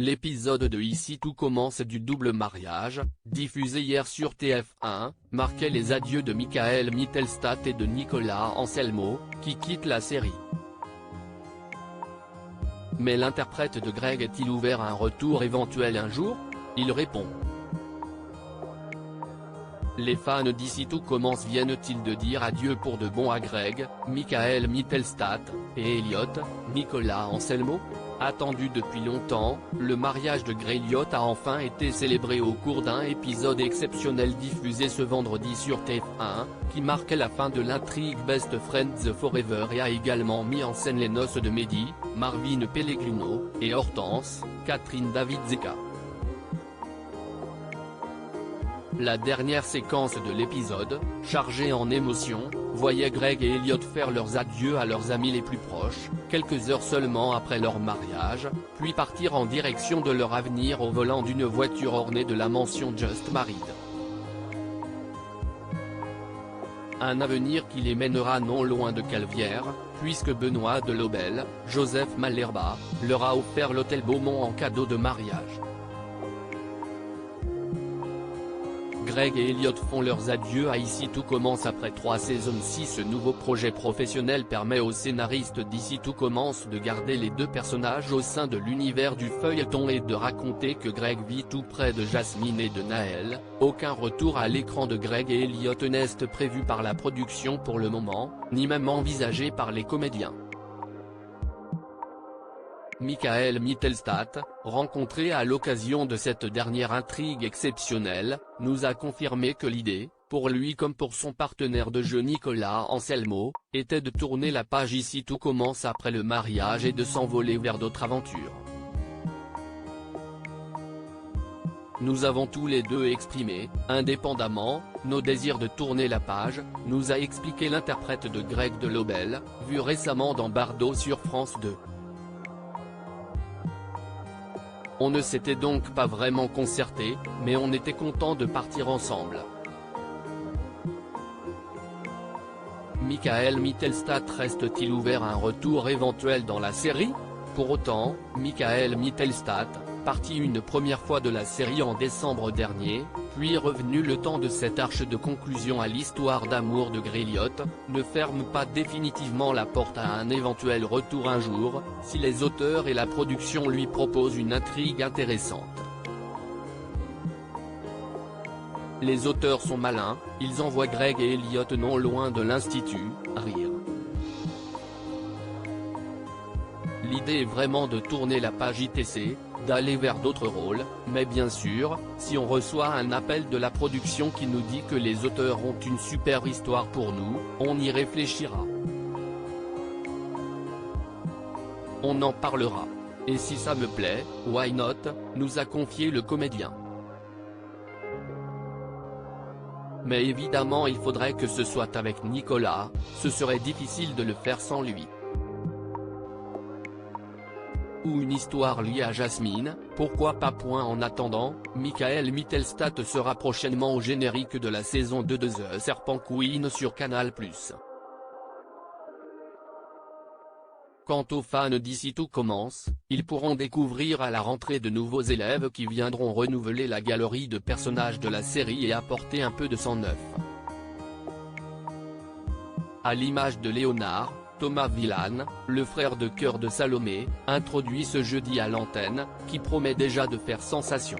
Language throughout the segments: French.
L'épisode de Ici tout commence du double mariage, diffusé hier sur TF1, marquait les adieux de Michael Mittelstadt et de Nicolas Anselmo, qui quittent la série. Mais l'interprète de Greg est-il ouvert à un retour éventuel un jour? Il répond. Les fans d'Ici tout commence viennent-ils de dire adieu pour de bon à Greg, Michael Mittelstadt, et Elliot, Nicolas Anselmo? Attendu depuis longtemps, le mariage de Greg et Elliot a enfin été célébré au cours d'un épisode exceptionnel diffusé ce vendredi sur TF1, qui marquait la fin de l'intrigue Best Friends Forever et a également mis en scène les noces de Mehdi, Marvin Pellegrino, et Hortense, Catherine David Zeka. La dernière séquence de l'épisode, chargée en émotions, voyait Greg et Elliot faire leurs adieux à leurs amis les plus proches, quelques heures seulement après leur mariage, puis partir en direction de leur avenir au volant d'une voiture ornée de la mention Just Married. Un avenir qui les mènera non loin de Calvière, puisque Benoît de Lobel, Joseph Malherba, leur a offert l'hôtel Beaumont en cadeau de mariage. Greg et Elliot font leurs adieux à Ici tout commence après 3 saisons. Si ce nouveau projet professionnel permet aux scénaristes d'Ici tout commence de garder les deux personnages au sein de l'univers du feuilleton et de raconter que Greg vit tout près de Jasmine et de Naël, aucun retour à l'écran de Greg et Elliot n'est prévu par la production pour le moment, ni même envisagé par les comédiens. Michael Mittelstadt, rencontré à l'occasion de cette dernière intrigue exceptionnelle, nous a confirmé que l'idée, pour lui comme pour son partenaire de jeu Nicolas Anselmo, était de tourner la page Ici tout commence après le mariage et de s'envoler vers d'autres aventures. Nous avons tous les deux exprimé, indépendamment, nos désirs de tourner la page, nous a expliqué l'interprète de Greg de Lobel, vu récemment dans Bardo sur France 2. On ne s'était donc pas vraiment concerté, mais on était content de partir ensemble. Michael Mittelstadt reste-t-il ouvert à un retour éventuel dans la série? Pour autant, Michael Mittelstadt, parti une première fois de la série en décembre dernier, puis revenu le temps de cette arche de conclusion à l'histoire d'amour de Greg et Elliot, ne ferme pas définitivement la porte à un éventuel retour un jour, si les auteurs et la production lui proposent une intrigue intéressante. Les auteurs sont malins, ils envoient Greg et Elliot non loin de l'Institut, rire. L'idée est vraiment de tourner la page ITC, d'aller vers d'autres rôles, mais bien sûr, si on reçoit un appel de la production qui nous dit que les auteurs ont une super histoire pour nous, on y réfléchira. On en parlera. Et si ça me plaît, why not, nous a confié le comédien. Mais évidemment il faudrait que ce soit avec Nicolas, ce serait difficile de le faire sans lui. Ou une histoire liée à Jasmine, pourquoi pas. En attendant, Michael Mittelstadt sera prochainement au générique de la saison 2 de The Serpent Queen sur Canal+. Quant aux fans d'Ici tout commence, ils pourront découvrir à la rentrée de nouveaux élèves qui viendront renouveler la galerie de personnages de la série et apporter un peu de sang neuf. À l'image de Léonard, Thomas Villan, le frère de cœur de Salomé, introduit ce jeudi à l'antenne, qui promet déjà de faire sensation.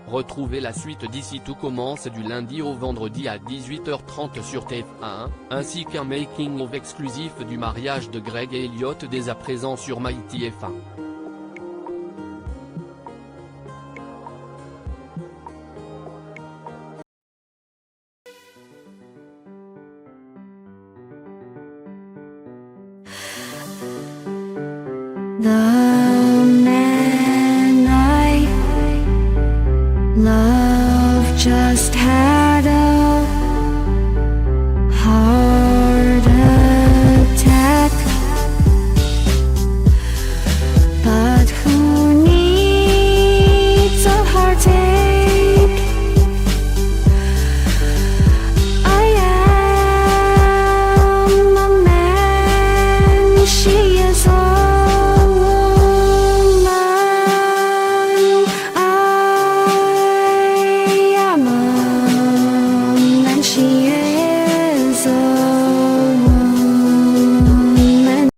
Retrouvez la suite d'Ici tout commence du lundi au vendredi à 18h30 sur TF1, ainsi qu'un making-of exclusif du mariage de Greg et Elliot dès à présent sur MyTF1. 나